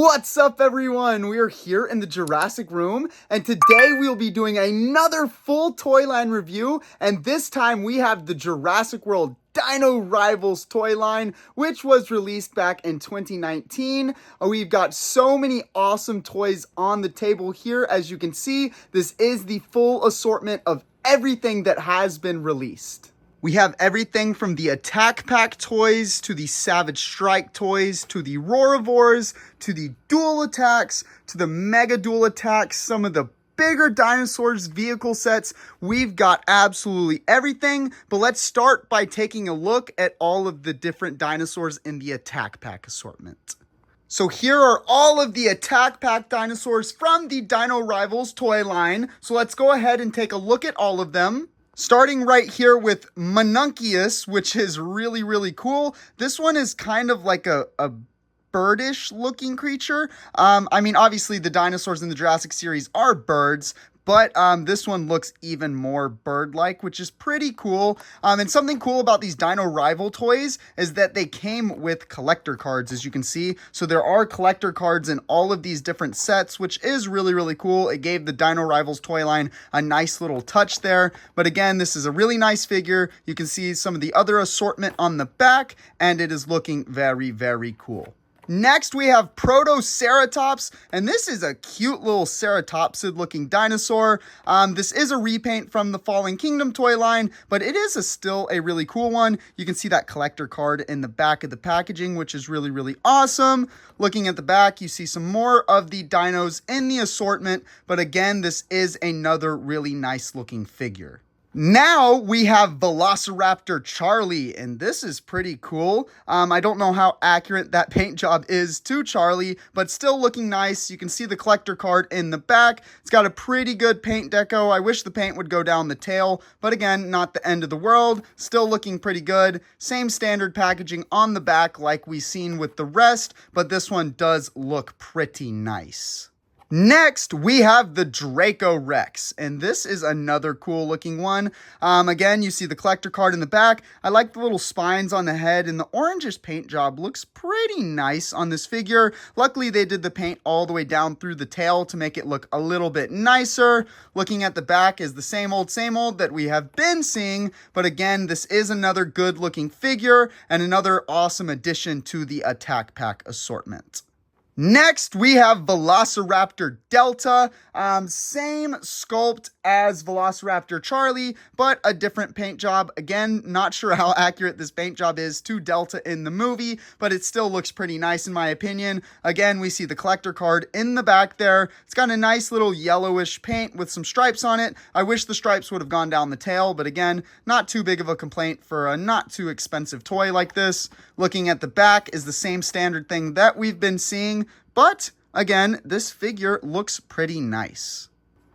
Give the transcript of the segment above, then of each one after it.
What's up, everyone? We are here in the Jurassic room, and today we'll be doing another full Toyline review, and this time we have the Jurassic World Dino Rivals Toyline, which was released back in 2019. We've got so many awesome toys on the table here. As you can see, this is the full assortment of everything that has been released. We have everything from the Attack Pack toys, to the Savage Strike toys, to the Roarivores, to the Dual Attacks, to the Mega Dual Attacks, some of the bigger Dinosaurs vehicle sets. We've got absolutely everything, but let's start by taking a look at all of the different dinosaurs in the Attack Pack assortment. So here are all of the Attack Pack dinosaurs from the Dino Rivals toy line. So let's go ahead and take a look at all of them. Starting right here with Manunculus, which is really, really cool. This one is kind of like a birdish looking creature. I mean, obviously the dinosaurs in the Jurassic series are birds, but this one looks even more bird-like, which is pretty cool. And something cool about these Dino Rival toys is that they came with collector cards, as you can see. So there are collector cards in all of these different sets, which is really, really cool. It gave the Dino Rivals toy line a nice little touch there. But again, this is a really nice figure. You can see some of the other assortment on the back, and it is looking very, very cool. Next, we have Protoceratops, and this is a cute little ceratopsid looking dinosaur. This is a repaint from the Fallen Kingdom toy line, but it is still a really cool one. You can see that collector card in the back of the packaging, which is really, really awesome. Looking at the back, you see some more of the dinos in the assortment, but again, this is another really nice looking figure. Now we have Velociraptor Charlie, and this is pretty cool. I don't know how accurate that paint job is to Charlie, but still looking nice. You can see the collector card in the back. It's got a pretty good paint deco. I wish the paint would go down the tail, but again, not the end of the world. Still looking pretty good. Same standard packaging on the back like we've seen with the rest, but this one does look pretty nice. Next, we have the Draco Rex, and this is another cool looking one. Again, you see the collector card in the back. I like the little spines on the head, and the orangish paint job looks pretty nice on this figure. Luckily, they did the paint all the way down through the tail to make it look a little bit nicer. Looking at the back is the same old that we have been seeing, but again, this is another good looking figure and another awesome addition to the Attack Pack assortment. Next, we have Velociraptor Delta, same sculpt as Velociraptor Charlie, but a different paint job. Again, not sure how accurate this paint job is to Delta in the movie, but it still looks pretty nice in my opinion. Again, we see the collector card in the back there. It's got a nice little yellowish paint with some stripes on it. I wish the stripes would have gone down the tail, but again, not too big of a complaint for a not too expensive toy like this. Looking at the back is the same standard thing that we've been seeing, but again, this figure looks pretty nice.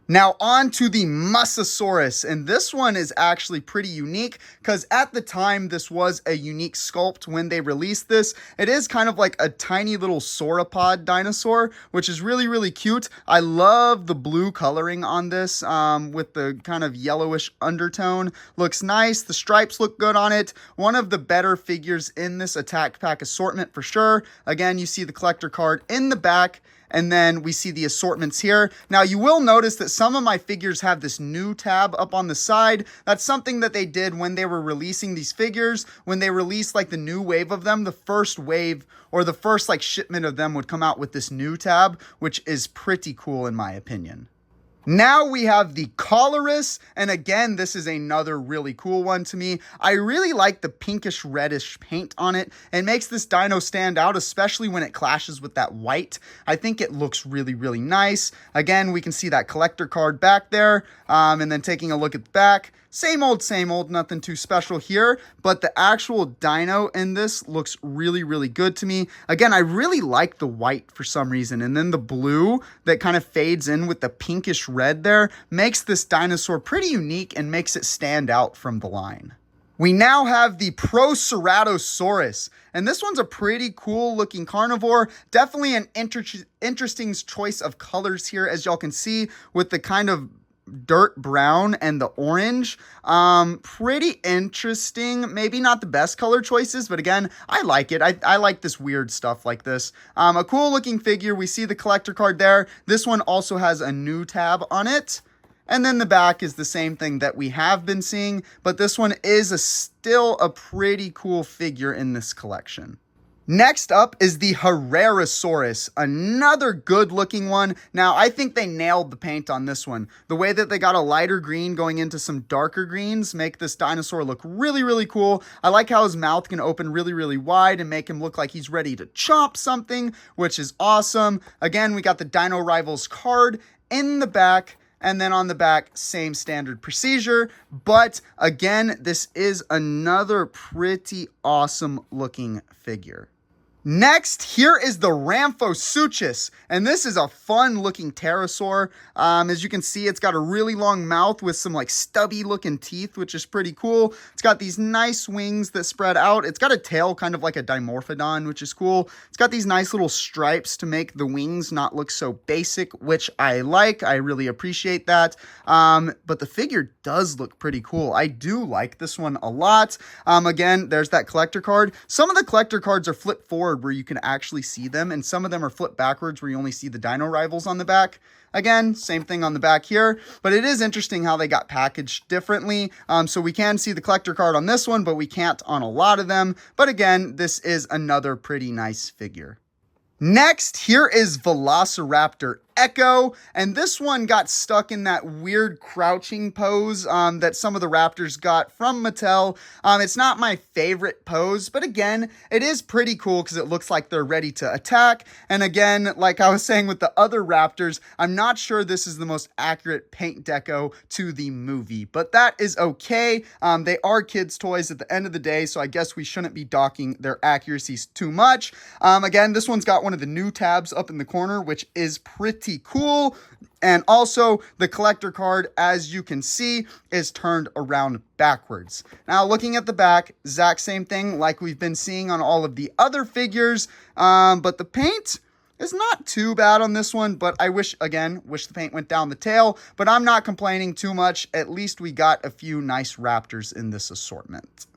Now on to the Mosasaurus, and this one is actually pretty unique because at the time this was a unique sculpt when they released this. It is kind of like a tiny little sauropod dinosaur, which is really, really cute. I love the blue coloring on this with the kind of yellowish undertone. Looks nice. The stripes look good on it. One of the better figures in this Attack Pack assortment for sure. Again, you see the collector card in the back, and then we see the assortments here. Now, you will notice that some of my figures have this new tab up on the side. That's something that they did when they were releasing these figures. When they released like the new wave of them, the first wave or the first like shipment of them would come out with this new tab, which is pretty cool in my opinion. Now we have the Colorus, and again, this is another really cool one to me. I really like the pinkish reddish paint on it. It makes this dino stand out, especially when it clashes with that white. I think it looks really, really nice. Again, we can see that collector card back there, and then taking a look at the back. Same old, nothing too special here, but the actual dino in this looks really, really good to me. Again, I really like the white for some reason, and then the blue that kind of fades in with the pinkish red there makes this dinosaur pretty unique and makes it stand out from the line. We now have the Proceratosaurus, and this one's a pretty cool looking carnivore. Definitely an interesting choice of colors here, as y'all can see, with the kind of dirt brown and the orange. Pretty interesting. Maybe not the best color choices, but again, I like it. I like this weird stuff like this. A cool looking figure. We see the collector card there. This one also has a new tab on it. And then the back is the same thing that we have been seeing, but this one is still a pretty cool figure in this collection. Next up is the Herrerasaurus, another good looking one. Now, I think they nailed the paint on this one. The way that they got a lighter green going into some darker greens make this dinosaur look really, really cool. I like how his mouth can open really, really wide and make him look like he's ready to chomp something, which is awesome. Again, we got the Dino Rivals card in the back. And then on the back, same standard procedure. But again, this is another pretty awesome looking figure. Next, here is the Ramphosuchus, and this is a fun looking pterosaur. As you can see, it's got a really long mouth with some like stubby looking teeth, which is pretty cool. It's got these nice wings that spread out. It's got a tail kind of like a Dimorphodon, which is cool. It's got these nice little stripes to make the wings not look so basic, which I like. I really appreciate that. But the figure does look pretty cool. I do like this one a lot. Again, there's that collector card. Some of the collector cards are flipped forward where you can actually see them, and some of them are flipped backwards where you only see the Dino Rivals on the back. Again, same thing on the back here, but it is interesting how they got packaged differently. So we can see the collector card on this one, but we can't on a lot of them. But again, this is another pretty nice figure. Next, here is Velociraptor Echo, and this one got stuck in that weird crouching pose that some of the raptors got from Mattel. It's not my favorite pose, but again, it is pretty cool because it looks like they're ready to attack. And again, like I was saying with the other raptors, I'm not sure this is the most accurate paint deco to the movie, but that is okay. They are kids' toys at the end of the day, so I guess we shouldn't be docking their accuracies too much. Again, this one's got one of the new tabs up in the corner, which is pretty cool. And also the collector card, as you can see, is turned around backwards. Now looking at the back, exact same thing like we've been seeing on all of the other figures, but the paint is not too bad on this one, but I wish the paint went down the tail, but I'm not complaining too much. At least we got a few nice raptors in this assortment.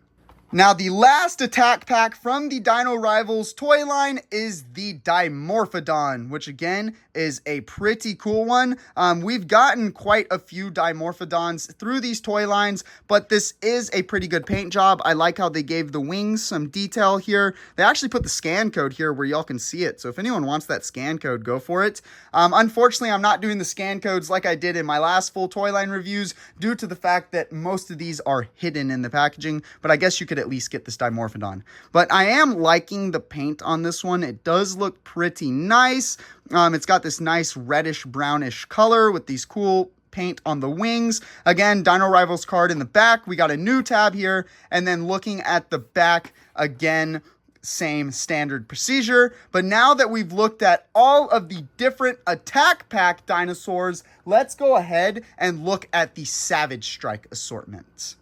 Now, the last attack pack from the Dino Rivals toy line is the Dimorphodon, which again is a pretty cool one. We've gotten quite a few Dimorphodons through these toy lines, but this is a pretty good paint job. I like how they gave the wings some detail here. They actually put the scan code here where y'all can see it. So if anyone wants that scan code, go for it. Unfortunately, I'm not doing the scan codes like I did in my last full toy line reviews due to the fact that most of these are hidden in the packaging, but I guess you could at least get this Dimorphodon. But I am liking the paint on this one. It does look pretty nice. It's got this nice reddish brownish color with these cool paint on the wings. Again, Dino Rivals card in the back. We got a new tab here. And then looking at the back again, same standard procedure. But now that we've looked at all of the different attack pack dinosaurs, let's go ahead and look at the Savage Strike assortment.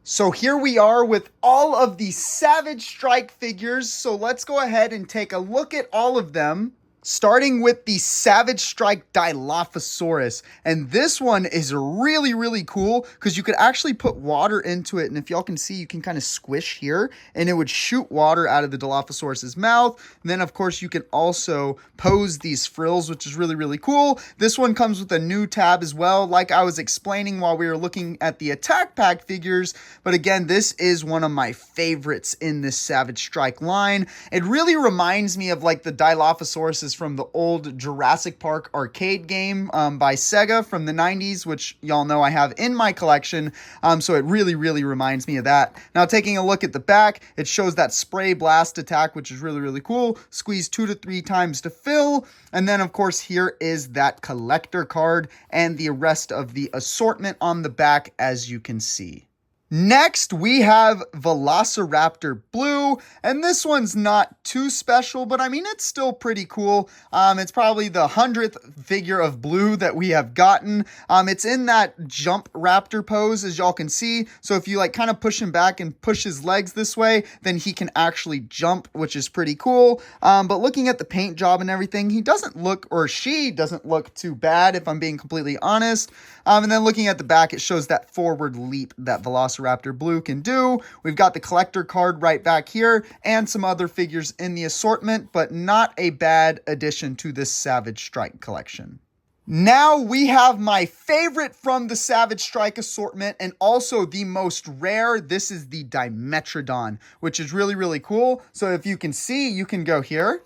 So here we are with all of the Savage Strike figures. So let's go ahead and take a look at all of them. Starting with the Savage Strike Dilophosaurus. And this one is really, really cool because you could actually put water into it. And if y'all can see, you can kind of squish here and it would shoot water out of the Dilophosaurus's mouth. And then, of course, you can also pose these frills, which is really, really cool. This one comes with a new tab as well, like I was explaining while we were looking at the attack pack figures. But again, this is one of my favorites in this Savage Strike line. It really reminds me of like the Dilophosaurus from the old Jurassic Park arcade game by Sega from the 90s, which y'all know I have in my collection. So it really, really reminds me of that. Now taking a look at the back, it shows that spray blast attack, which is really, really cool. Squeeze 2 to 3 times to fill. And then of course here is that collector card and the rest of the assortment on the back, as you can see. Next, we have Velociraptor Blue, and this one's not too special, but I mean, it's still pretty cool. It's probably the 100th figure of blue that we have gotten. It's in that jump raptor pose, as y'all can see. So if you like kind of push him back and push his legs this way, then he can actually jump, which is pretty cool. But looking at the paint job and everything, he doesn't look, or she doesn't look too bad, if I'm being completely honest. And then looking at the back, it shows that forward leap that Velociraptor Blue can do. We've got the collector card right back here and some other figures in the assortment, but not a bad addition to this Savage Strike collection. Now we have my favorite from the Savage Strike assortment and also the most rare. This is the Dimetrodon, which is really, really cool. So if you can see, you can go here.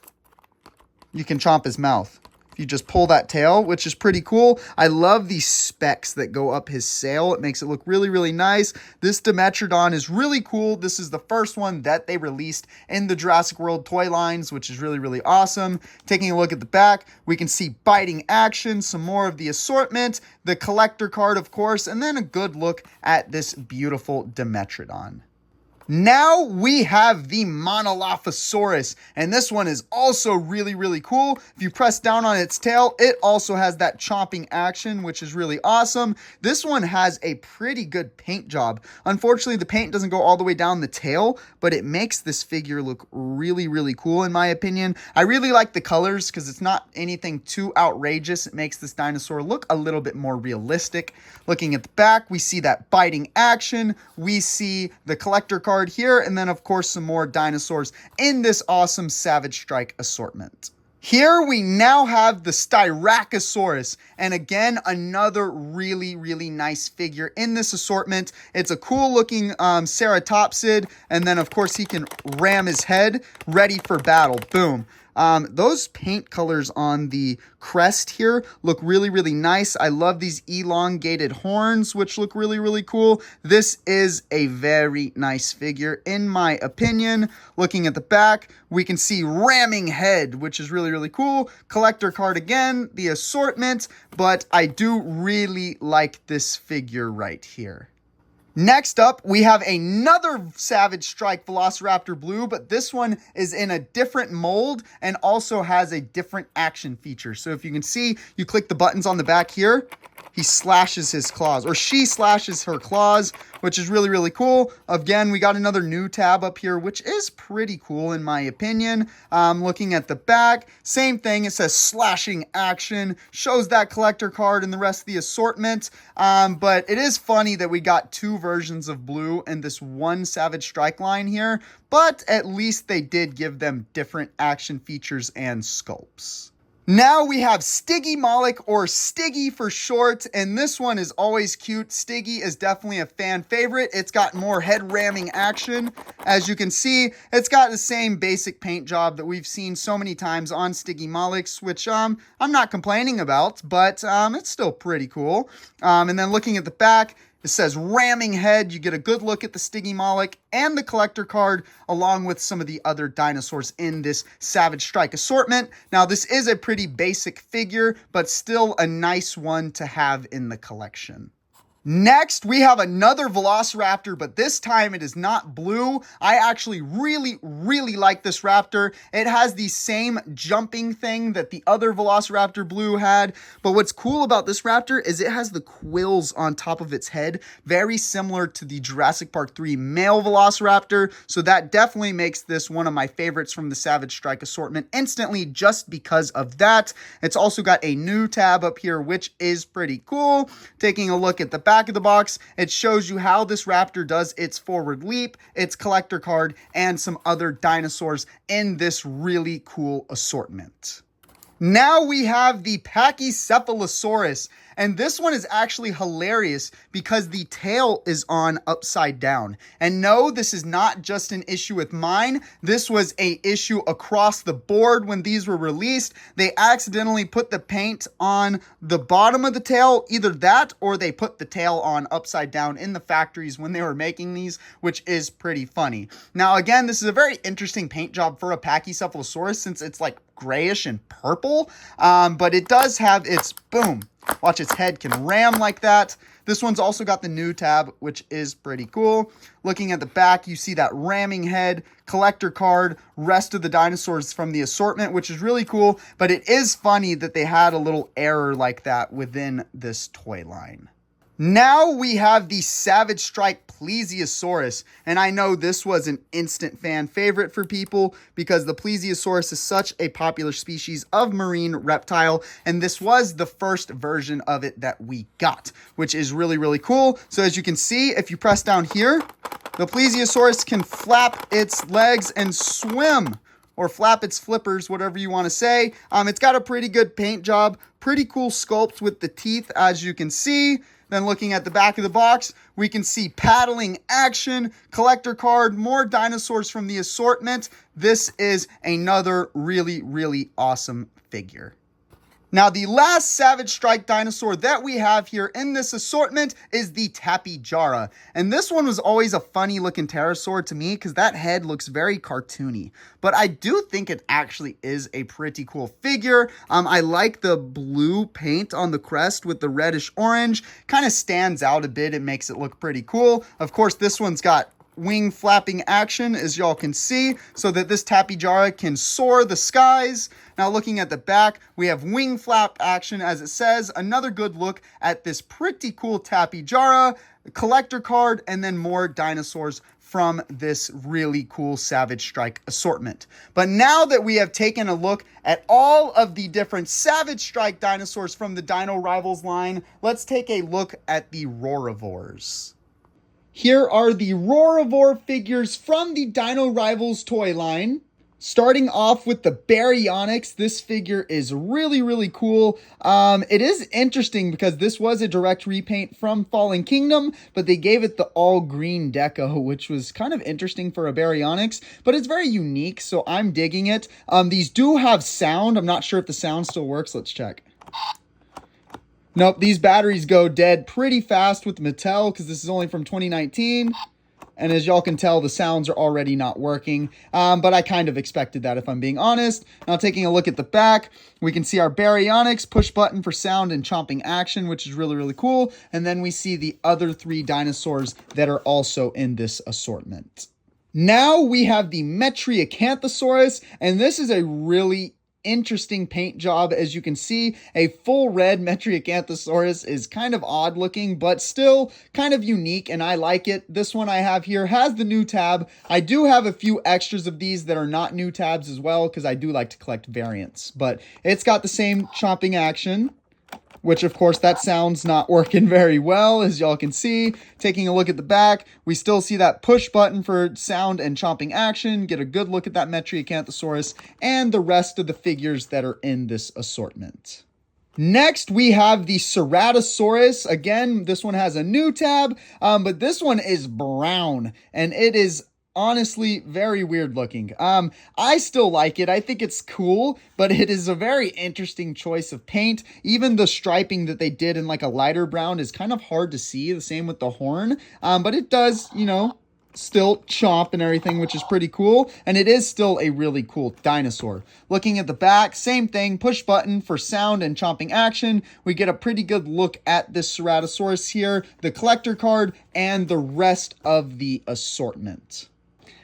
You can chomp his mouth. You just pull that tail, which is pretty cool. I love these specks that go up his sail. It makes it look really, really nice. This Dimetrodon is really cool. This is the first one that they released in the Jurassic World toy lines, which is really, really awesome. Taking a look at the back, we can see biting action, some more of the assortment, the collector card, of course, and then a good look at this beautiful Dimetrodon. Now we have the Monolophosaurus, and this one is also really, really cool. If you press down on its tail, it also has that chomping action, which is really awesome. This one has a pretty good paint job. Unfortunately, the paint doesn't go all the way down the tail, but it makes this figure look really, really cool in my opinion. I really like the colors because it's not anything too outrageous. It makes this dinosaur look a little bit more realistic. Looking at the back, we see that biting action. We see the collector card here, and then of course some more dinosaurs in this awesome Savage Strike assortment. Here we now have the Styracosaurus, and again, another really, really nice figure in this assortment. It's a cool looking ceratopsid, and then of course he can ram his head, ready for battle. Boom. Those paint colors on the crest here look really, really nice. I love these elongated horns, which look really, really cool. This is a very nice figure, in my opinion. Looking at the back, we can see ramming head, which is really, really cool. Collector card again, the assortment, but I do really like this figure right here. Next up, we have another Savage Strike Velociraptor Blue, but this one is in a different mold and also has a different action feature. So if you can see, you click the buttons on the back here, he slashes his claws, or she slashes her claws, which is really, really cool. Again, we got another new tab up here, which is pretty cool in my opinion. Looking at the back, same thing. It says slashing action, shows that collector card and the rest of the assortment. But it is funny that we got two versions of blue in this one Savage Strike line here, but at least they did give them different action features and sculpts. Now we have Stygimoloch, or Stiggy for short, and this one is always cute. Stiggy is definitely a fan favorite. It's got more head ramming action. As you can see, it's got the same basic paint job that we've seen so many times on Stygimolochs, which I'm not complaining about, but it's still pretty cool. And then looking at the back, it says ramming head. You get a good look at the Stygimoloch and the collector card, along with some of the other dinosaurs in this Savage Strike assortment. Now, this is a pretty basic figure, but still a nice one to have in the collection. Next, we have another Velociraptor, but this time it is not blue. I actually really, really like this raptor. It has the same jumping thing that the other Velociraptor Blue had, but what's cool about this raptor is it has the quills on top of its head, very similar to the Jurassic Park 3 male Velociraptor, so that definitely makes this one of my favorites from the Savage Strike assortment instantly just because of that. It's also got a new tab up here, which is pretty cool. Taking a look at the back of the box, it shows you how this raptor does its forward leap, its collector card, and some other dinosaurs in this really cool assortment. Now we have the Pachycephalosaurus, and this one is actually hilarious because the tail is on upside down. And no, this is not just an issue with mine. This was an issue across the board when these were released. They accidentally put the paint on the bottom of the tail, either that or they put the tail on upside down in the factories when they were making these, which is pretty funny. Now, again, this is a very interesting paint job for a Pachycephalosaurus since it's like grayish and purple, but it does have its, boom, watch, its head can ram like that. This one's also got the new tab, which is pretty cool. Looking at the back, you see that ramming head, collector card, rest of the dinosaurs from the assortment, which is really cool. But it is funny that they had a little error like that within this toy line. Now we have the Savage Strike Plesiosaurus, and I know this was an instant fan favorite for people because the Plesiosaurus is such a popular species of marine reptile, and this was the first version of it that we got, which is really, really cool. So as you can see, if you press down here, the Plesiosaurus can flap its legs and swim, or flap its flippers, whatever you want to say. It's got a pretty good paint job, pretty cool sculpt with the teeth, as you can see. Then looking at the back of the box, we can see paddling action, collector card, more dinosaurs from the assortment. This is another really, really awesome figure. Now, the last Savage Strike dinosaur that we have here in this assortment is the Tapejara. And this one was always a funny looking pterosaur to me because that head looks very cartoony. But I do think it actually is a pretty cool figure. I like the blue paint on the crest with the reddish orange. Kind of stands out a bit. It makes it look pretty cool. Of course, this one's got wing flapping action, as y'all can see, so that this Tapejara can soar the skies. Now looking at the back, we have wing flap action, as it says. Another good look at this pretty cool Tapejara, collector card, and then more dinosaurs from this really cool Savage Strike assortment. But now that we have taken a look at all of the different Savage Strike dinosaurs from the Dino Rivals line, let's take a look at the Roarivores. Here are the Roarivore figures from the Dino Rivals toy line. Starting off with the Baryonyx, this figure is really, really cool. It is interesting because this was a direct repaint from Fallen Kingdom, but they gave it the all green deco, which was kind of interesting for a Baryonyx, but it's very unique, so I'm digging it. These do have sound. I'm not sure if the sound still works. Let's check. Nope, these batteries go dead pretty fast with Mattel because this is only from 2019. And as y'all can tell, the sounds are already not working. But I kind of expected that, if I'm being honest. Now taking a look at the back, we can see our Baryonyx, push button for sound and chomping action, which is really, really cool. And then we see the other three dinosaurs that are also in this assortment. Now we have the Metriacanthosaurus, and this is a really interesting paint job. As you can see, a full red Metriacanthosaurus is kind of odd looking, but still kind of unique, and I like it. This one I have here has the new tab. I do have a few extras of these that are not new tabs as well, because I do like to collect variants, but it's got the same chomping action, which of course that sound's not working very well, as y'all can see. Taking a look at the back, we still see that push button for sound and chomping action. Get a good look at that Metriacanthosaurus and the rest of the figures that are in this assortment. Next, we have the Ceratosaurus. Again, this one has a new tab, but this one is brown, and it is honestly very weird looking. I still like it. I think it's cool, but it is a very interesting choice of paint. Even the striping that they did in like a lighter brown is kind of hard to see. The same with the horn, but it does, you know, still chomp and everything, which is pretty cool. And it is still a really cool dinosaur. Looking at the back, same thing, push button for sound and chomping action. We get a pretty good look at this Ceratosaurus here, the collector card, and the rest of the assortment.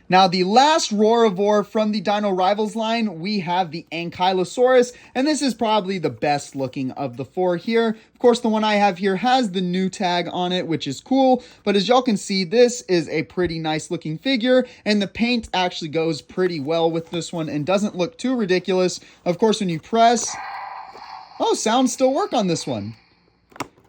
Now, the last Roarivore from the Dino Rivals line, we have the Ankylosaurus, and this is probably the best looking of the four here. Of course, the one I have here has the new tag on it, which is cool, but as y'all can see, this is a pretty nice looking figure, and the paint actually goes pretty well with this one and doesn't look too ridiculous. Of course, when you press, oh, sounds still work on this one.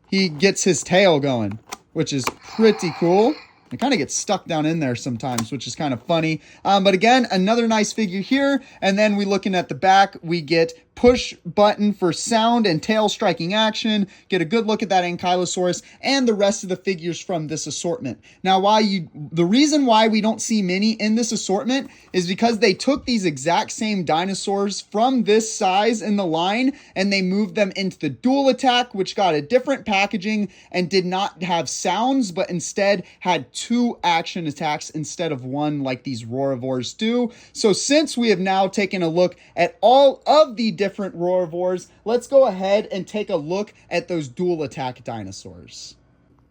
He gets his tail going, which is pretty cool. It kind of gets stuck down in there sometimes, which is kind of funny. But again, another nice figure here. And then we looking at the back, we get push button for sound and tail striking action. Get a good look at that Ankylosaurus and the rest of the figures from this assortment. Now, the reason why we don't see many in this assortment is because they took these exact same dinosaurs from this size in the line and they moved them into the dual attack, which got a different packaging and did not have sounds, but instead had 2 action attacks instead of 1 like these Roarivores do. So since we have now taken a look at all of the different Roarivores, let's go ahead and take a look at those dual attack dinosaurs.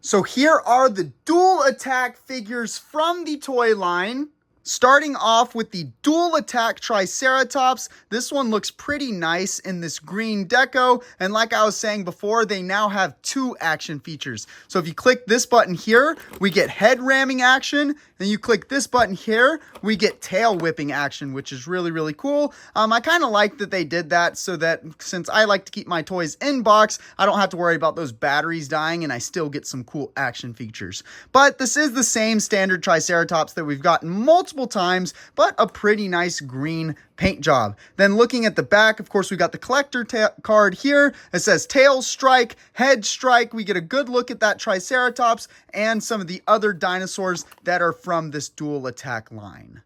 So here are the dual attack figures from the toy line. Starting off with the dual attack Triceratops. This one looks pretty nice in this green deco. And like I was saying before, they now have 2 action features. So if you click this button here, we get head ramming action. Then you click this button here, we get tail whipping action, which is really, really cool. I kind of like that they did that so that since I like to keep my toys in box, I don't have to worry about those batteries dying and I still get some cool action features. But this is the same standard Triceratops that we've gotten multiple times, but a pretty nice green paint job. Then looking at the back, of course, we got the collector card here. It says tail strike, head strike. We get a good look at that Triceratops and some of the other dinosaurs that are from this dual attack line.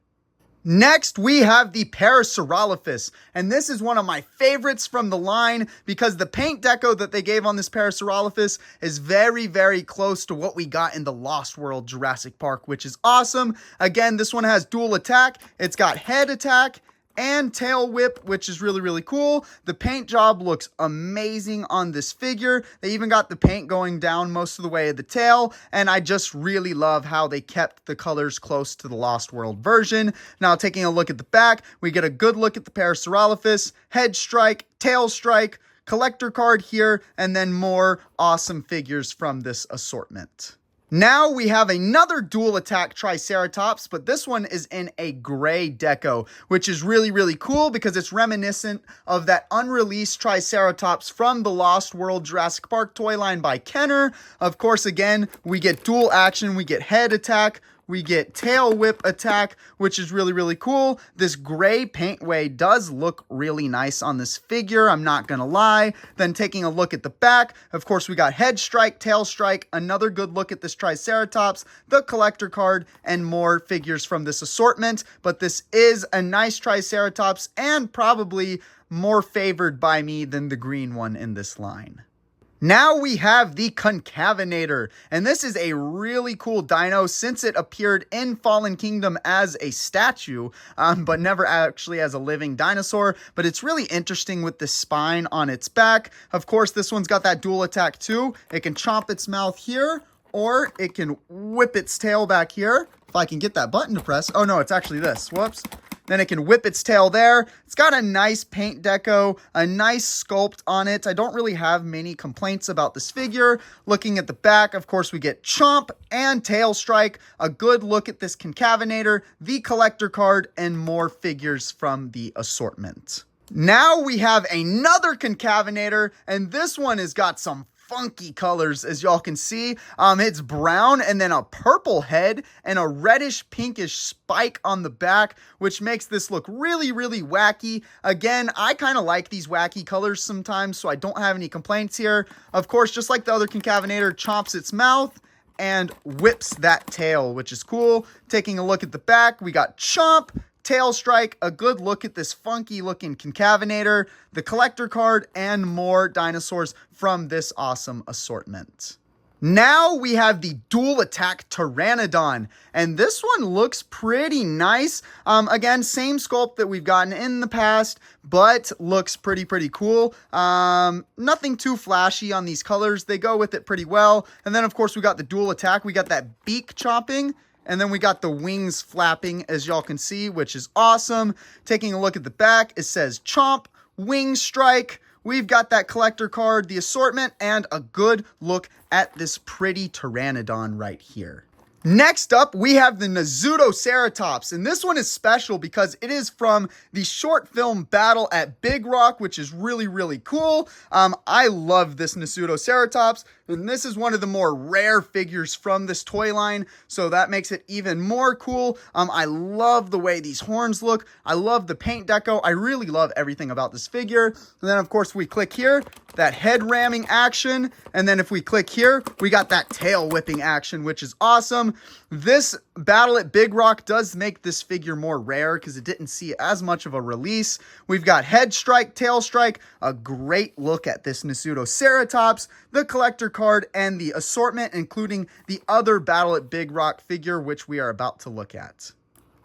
Next, we have the Parasaurolophus, and this is one of my favorites from the line because the paint deco that they gave on this Parasaurolophus is very, very close to what we got in the Lost World Jurassic Park, which is awesome. Again, this one has dual attack. It's got head attack and tail whip, which is really, really cool. The paint job looks amazing on this figure. They even got the paint going down most of the way of the tail, and I just really love how they kept the colors close to the Lost World version. Now, taking a look at the back, we get a good look at the Parasaurolophus, head strike, tail strike, collector card here, and then more awesome figures from this assortment. Now we have another dual attack Triceratops, but this one is in a gray deco, which is really, really cool because it's reminiscent of that unreleased Triceratops from the Lost World Jurassic Park toy line by Kenner. Of course, again, we get dual action, we get head attack, we get tail whip attack, which is really, really cool. This gray paintway does look really nice on this figure, I'm not gonna lie. Then taking a look at the back, of course, we got head strike, tail strike, another good look at this Triceratops, the collector card, and more figures from this assortment. But this is a nice Triceratops and probably more favored by me than the green one in this line. Now we have the Concavenator, and this is a really cool dino since it appeared in Fallen Kingdom as a statue, but never actually as a living dinosaur. But it's really interesting with the spine on its back. Of course, this one's got that dual attack too. It can chomp its mouth here, or it can whip its tail back here. If I can get that button to press. Oh no, it's actually this. Whoops. Then it can whip its tail there. It's got a nice paint deco, a nice sculpt on it. I don't really have many complaints about this figure. Looking at the back, of course, we get Chomp and Tail Strike. A good look at this Concavenator, the collector card, and more figures from the assortment. Now we have another Concavenator, and this one has got some funky colors, as y'all can see. It's brown and then a purple head and a reddish pinkish spike on the back, which makes this look really, really wacky. Again, I kind of like these wacky colors sometimes, so I don't have any complaints here. Of course, just like the other Concavenator, chomps its mouth and whips that tail, which is cool. Taking a look at the back, we got Chomp, Tail Strike, a good look at this funky looking Concavenator, the collector card, and more dinosaurs from this awesome assortment. Now we have the dual attack Pteranodon, and this one looks pretty nice. Again, same sculpt that we've gotten in the past, but looks pretty cool. Nothing too flashy on these colors. They go with it pretty well. And then of course we got the dual attack. We got that beak chopping. And then we got the wings flapping, as y'all can see, which is awesome. Taking a look at the back, it says Chomp, Wing Strike. We've got that collector card, the assortment, and a good look at this pretty Pteranodon right here. Next up, we have the Nasutoceratops, and this one is special because it is from the short film Battle at Big Rock, which is really cool. I love this Nasutoceratops, and this is one of the more rare figures from this toy line, so that makes it even more cool. I love the way these horns look. I love the paint deco. I really love everything about this figure. And then, of course, we click here, that head ramming action, and then if we click here, we got that tail whipping action, which is awesome. This Battle at Big Rock does make this figure more rare because it didn't see as much of a release. We've got head strike, tail strike, a great look at this Nasutoceratops, the collector card, and the assortment, including the other Battle at Big Rock figure, which we are about to look at.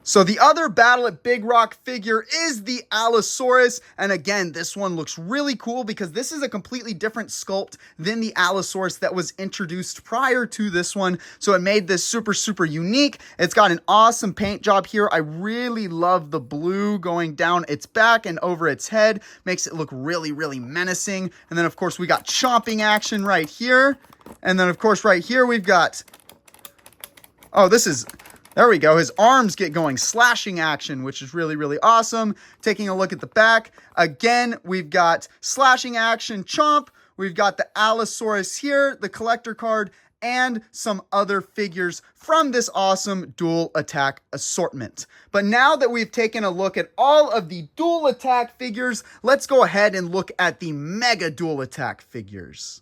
So the other Battle at Big Rock figure is the Allosaurus. And again, this one looks really cool because this is a completely different sculpt than the Allosaurus that was introduced prior to this one. So it made this super, super unique. It's got an awesome paint job here. I really love the blue going down its back and over its head. Makes it look really, really menacing. And then of course we got chomping action right here. And then of course right here we've got, there we go. His arms get going. Slashing action, which is really, really awesome. Taking a look at the back. Again, we've got slashing action chomp. We've got the Allosaurus here, the collector card, and some other figures from this awesome dual attack assortment. But now that we've taken a look at all of the dual attack figures, let's go ahead and look at the mega dual attack figures.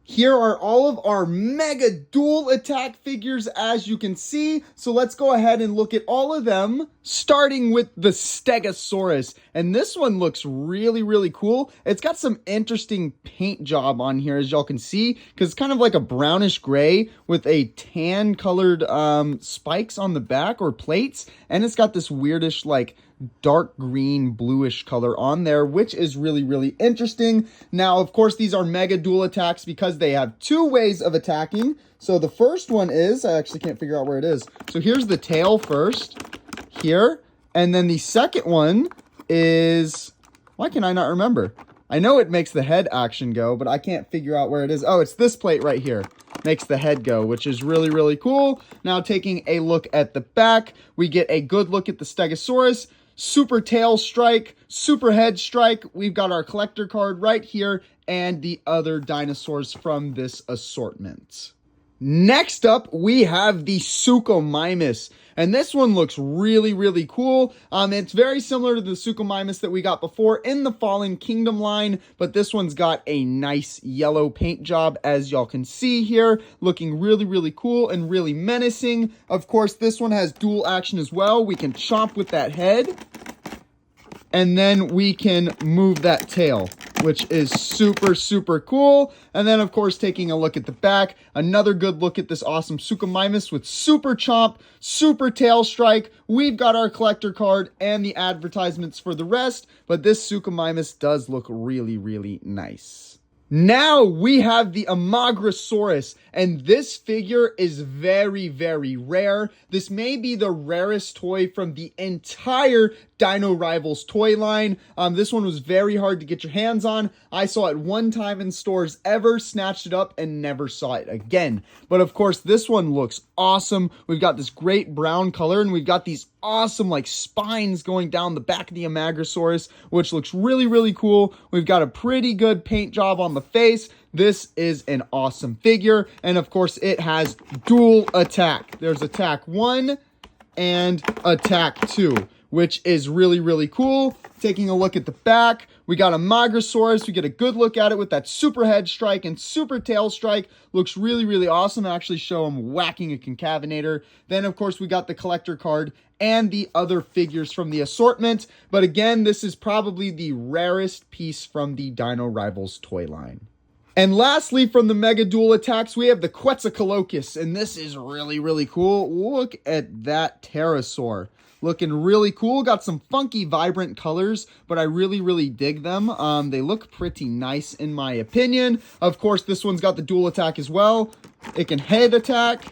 Here are all of our mega dual attack figures, as you can see. So let's go ahead and look at all of them, starting with the Stegosaurus. And this one looks really, really cool. It's got some interesting paint job on here, as y'all can see, because it's kind of like a brownish gray with a tan colored spikes on the back or plates. And it's got this weirdish like dark green bluish color on there, which is really, really interesting. Now, of course, these are mega dual attacks because they have two ways of attacking. So the first one is, I actually can't figure out where it is. So here's the tail first here. And then the second one is, why can I not remember? I know it makes the head action go, but I can't figure out where it is. Oh, it's this plate right here. Makes the head go, which is really, really cool. Now taking a look at the back, we get a good look at the Stegosaurus. Super tail strike, super head strike. We've got our collector card right here and the other dinosaurs from this assortment. Next up, we have the Suchomimus. And this one looks really, really cool. It's very similar to the Suchomimus that we got before in the Fallen Kingdom line, but this one's got a nice yellow paint job, as y'all can see here. Looking really, really cool and really menacing. Of course, this one has dual action as well. We can chomp with that head, and then we can move that tail, which is super, super cool. And then, of course, taking a look at the back, another good look at this awesome Suchomimus with super chomp, super tail strike. We've got our collector card and the advertisements for the rest, but this Suchomimus does look really, really nice. Now we have the Amogrosaurus, and this figure is very, very rare. This may be the rarest toy from the entire Dino Rivals toy line. This one was very hard to get your hands on. I saw it one time in stores ever, snatched it up, and never saw it again. But of course, this one looks awesome. We've got this great brown color, and we've got these awesome like spines going down the back of the Amogrosaurus, which looks really, really cool. We've got a pretty good paint job on the face. This is an awesome figure. And of course, it has dual attack. There's attack 1 and attack 2, which is really, really cool. Taking a look at the back, we got a Amogrosaurus. We get a good look at it with that super head strike and super tail strike. Looks really, really awesome. I actually show him whacking a Concavinator. Then, of course, we got the collector card and the other figures from the assortment. But again, this is probably the rarest piece from the Dino Rivals toy line. And lastly, from the Mega Dual Attacks, we have the Quetzalcoatlus, and this is really, really cool. Look at that pterosaur. Looking really cool. Got some funky, vibrant colors, but I really, really dig them. They look pretty nice in my opinion. Of course, this one's got the dual attack as well. It can head attack,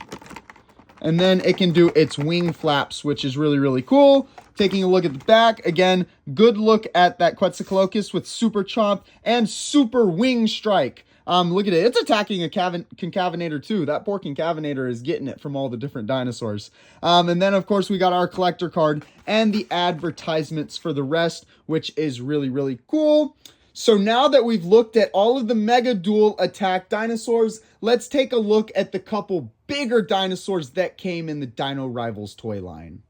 and then it can do its wing flaps, which is really, really cool. Taking a look at the back, again, good look at that Quetzalcoatlus with super chomp and super wing strike. Look at it. It's attacking a Concavinator too. That poor Concavinator is getting it from all the different dinosaurs. And then, of course, we got our collector card and the advertisements for the rest, which is really, really cool. So now that we've looked at all of the Mega Dual Attack dinosaurs, let's take a look at the couple bigger dinosaurs that came in the Dino Rivals toy line.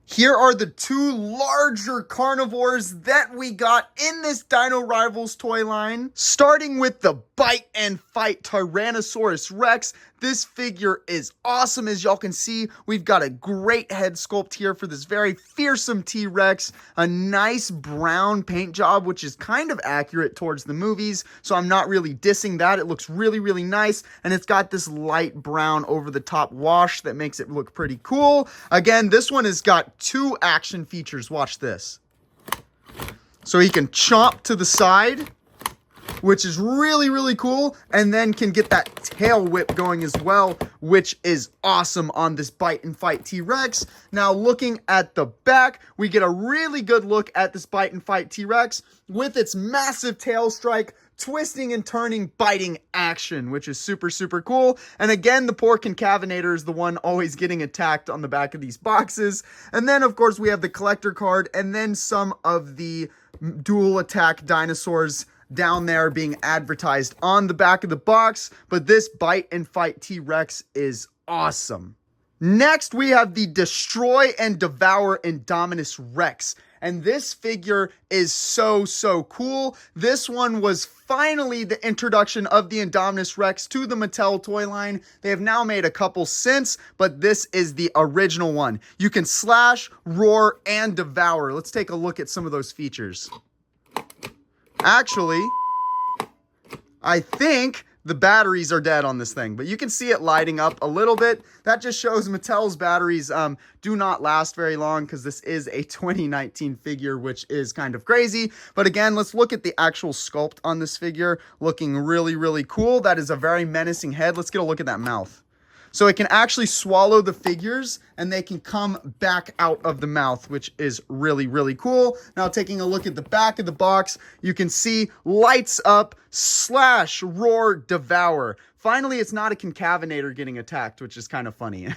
Here are the two larger carnivores that we got in this Dino Rivals toy line. Starting with the Bite and Fight Tyrannosaurus Rex. This figure is awesome. As y'all can see, we've got a great head sculpt here for this very fearsome T-Rex. A nice brown paint job, which is kind of accurate towards the movies, so I'm not really dissing that. It looks really, really nice, and it's got this light brown over the top wash that makes it look pretty cool. Again, this one has got got 2 action features. Watch this. So he can chomp to the side, which is really, really cool, and then can get that tail whip going as well, which is awesome on this Bite and Fight T-Rex. Now, looking at the back, we get a really good look at this Bite and Fight T-Rex with its massive tail strike, twisting and turning, biting action, which is super, super cool. And again, the poor Concavenator is the one always getting attacked on the back of these boxes. And then, of course, we have the collector card, and then some of the dual attack dinosaurs down there being advertised on the back of the box. But this Bite and Fight T-Rex is awesome. Next, we have the Destroy and Devour Indominus Rex. And this figure is so, so cool. This one was finally the introduction of the Indominus Rex to the Mattel toy line. They have now made a couple since, but this is the original one. You can slash, roar, and devour. Let's take a look at some of those features. Actually, I think the batteries are dead on this thing, but you can see it lighting up a little bit. That just shows Mattel's batteries do not last very long, because this is a 2019 figure, which is kind of crazy. But again, let's look at the actual sculpt on this figure. Looking really, really cool. That is a very menacing head. Let's get a look at that mouth. So it can actually swallow the figures, and they can come back out of the mouth, which is really, really cool. Now, taking a look at the back of the box, you can see lights up, slash, roar, devour. Finally, it's not a Concavenator getting attacked, which is kind of funny.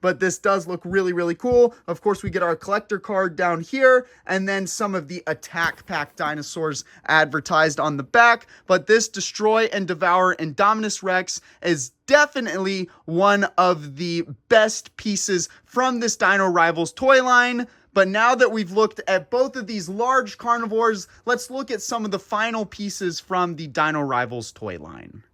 But this does look really, really cool. Of course, we get our collector card down here, and then some of the attack pack dinosaurs advertised on the back. But this Destroy and Devour Indominus Rex is definitely one of the best pieces from this Dino Rivals toy line. But now that we've looked at both of these large carnivores, let's look at some of the final pieces from the Dino Rivals toy line.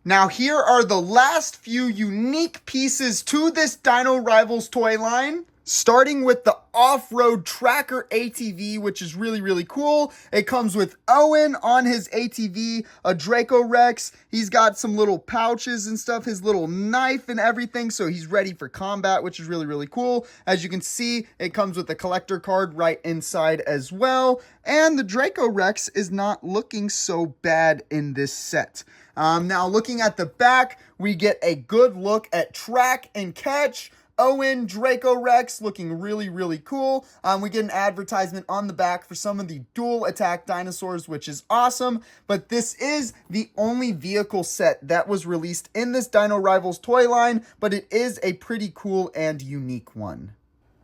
Now, here are the last few unique pieces to this Dino Rivals toy line. Starting with the off-road tracker ATV, which is really, really cool. It comes with Owen on his ATV, a Draco Rex. He's got some little pouches and stuff, his little knife and everything, so he's ready for combat, which is really, really cool. As you can see, it comes with a collector card right inside as well. And the Draco Rex is not looking so bad in this set. Now, looking at the back, we get a good look at Track and Catch. Owen, Draco Rex, looking really, really cool. We get an advertisement on the back for some of the dual attack dinosaurs, which is awesome. But this is the only vehicle set that was released in this Dino Rivals toy line, but it is a pretty cool and unique one.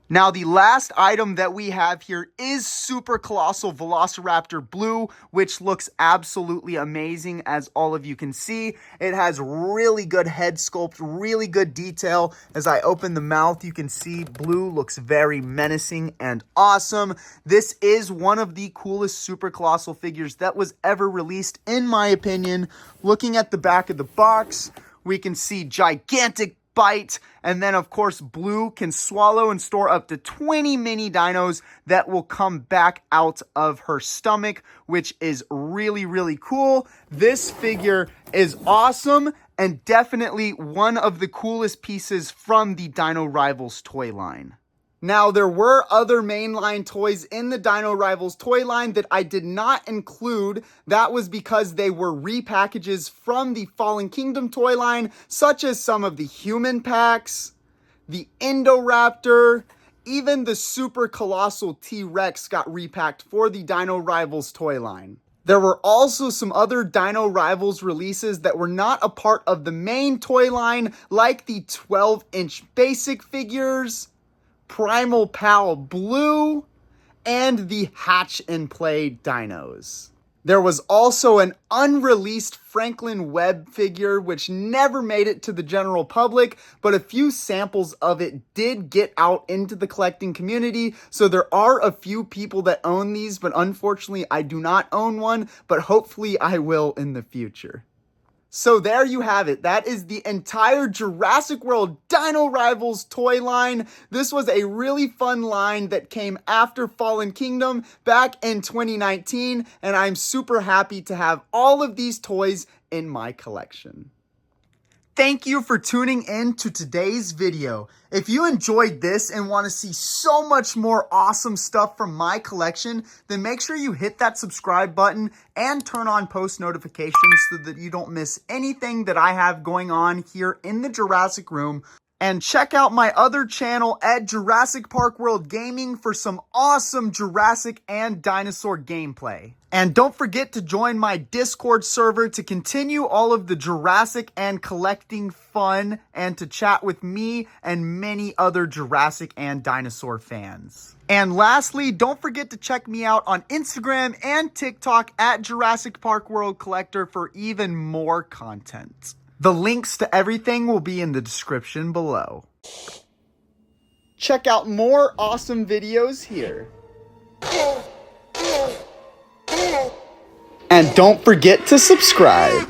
Now, the last item that we have here is Super Colossal Velociraptor Blue, which looks absolutely amazing, as all of you can see. It has really good head sculpt, really good detail. As I open the mouth, you can see Blue looks very menacing and awesome. This is one of the coolest Super Colossal figures that was ever released, in my opinion. Looking at the back of the box, we can see gigantic bite, and then of course Blue can swallow and store up to 20 mini dinos that will come back out of her stomach, which is really, really cool. This figure is awesome and definitely one of the coolest pieces from the Dino Rivals toy line. Now, there were other mainline toys in the Dino Rivals toy line that I did not include. That was because they were repackages from the Fallen Kingdom toy line, such as some of the human packs, the Indoraptor, even the Super Colossal T-Rex got repacked for the Dino Rivals toy line. There were also some other Dino Rivals releases that were not a part of the main toy line, like the 12-inch basic figures, Primal Pal Blue, and the Hatch and Play dinos. There was also an unreleased Franklin Webb figure, which never made it to the general public, but a few samples of it did get out into the collecting community, so there are a few people that own these, but unfortunately I do not own one, but hopefully I will in the future. So there you have it. That is the entire Jurassic World Dino Rivals toy line. This was a really fun line that came after Fallen Kingdom back in 2019, and I'm super happy to have all of these toys in my collection. Thank you for tuning in to today's video. If you enjoyed this and want to see so much more awesome stuff from my collection, then make sure you hit that subscribe button and turn on post notifications so that you don't miss anything that I have going on here in the Jurassic Room. And check out my other channel at Jurassic Park World Gaming for some awesome Jurassic and dinosaur gameplay. And don't forget to join my Discord server to continue all of the Jurassic and collecting fun and to chat with me and many other Jurassic and dinosaur fans. And lastly, don't forget to check me out on Instagram and TikTok at Jurassic Park World Collector for even more content. The links to everything will be in the description below. Check out more awesome videos here. And don't forget to subscribe.